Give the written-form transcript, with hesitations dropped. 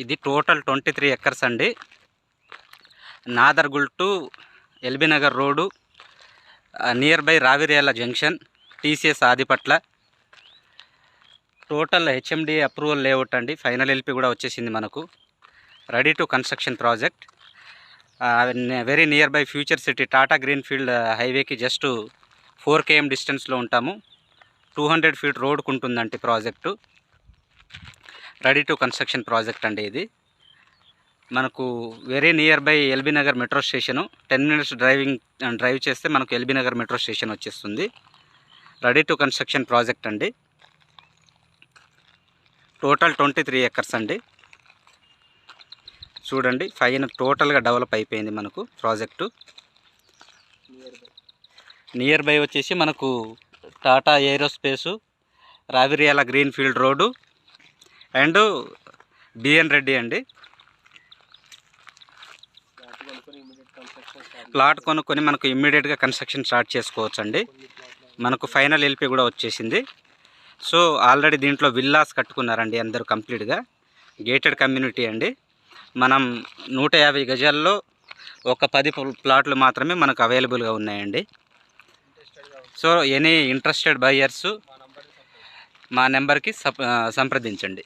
ఇది total 23 acres అండి. Nadargul to LB Nagar road, near by Raviryal junction, TCS Adibatla. Total HMD approval layout అండి. Final LP కూడా వచ్చేసింది మనకు. Ready to construction project. Very near by future city Tata greenfield హైవేకి just 4 km డిస్టెన్స్లో ఉంటాము. 200 feet రోడ్కు ఉంటుందండి project. Ready to construction project అండి ఇది. మనకు very near by LB Nagar metro station. 10 minutes drive చేస్తే మనకు ఎల్బీ నగర్ మెట్రో స్టేషన్ వచ్చేస్తుంది. రెడీ టు కన్స్ట్రక్షన్ ప్రాజెక్ట్ అండి. టోటల్ 23 ఎకర్స్ అండి. చూడండి, ఫైనల్ టోటల్గా డెవలప్ అయిపోయింది మనకు ప్రాజెక్టు. నియర్ బై వచ్చేసి మనకు Tata aerospace, Raviryala greenfield road and BN Reddy అండి. ప్లాట్ కొనుక్కొని మనకు ఇమ్మీడియట్గా కన్స్ట్రక్షన్ స్టార్ట్ చేసుకోవచ్చు అండి. మనకు ఫైనల్ ఎల్పి కూడా వచ్చేసింది. సో ఆల్రెడీ దీంట్లో విల్లాస్ కట్టుకున్నారండి అందరూ కంప్లీట్గా. గేటెడ్ కమ్యూనిటీ అండి. మనం 150 గజాల్లో ఒక 10 ప్లాట్లు మాత్రమే మనకు అవైలబుల్గా ఉన్నాయండి. సో ఎనీ ఇంట్రెస్టెడ్ బయర్సు మా నెంబర్కి సంప్రదించండి.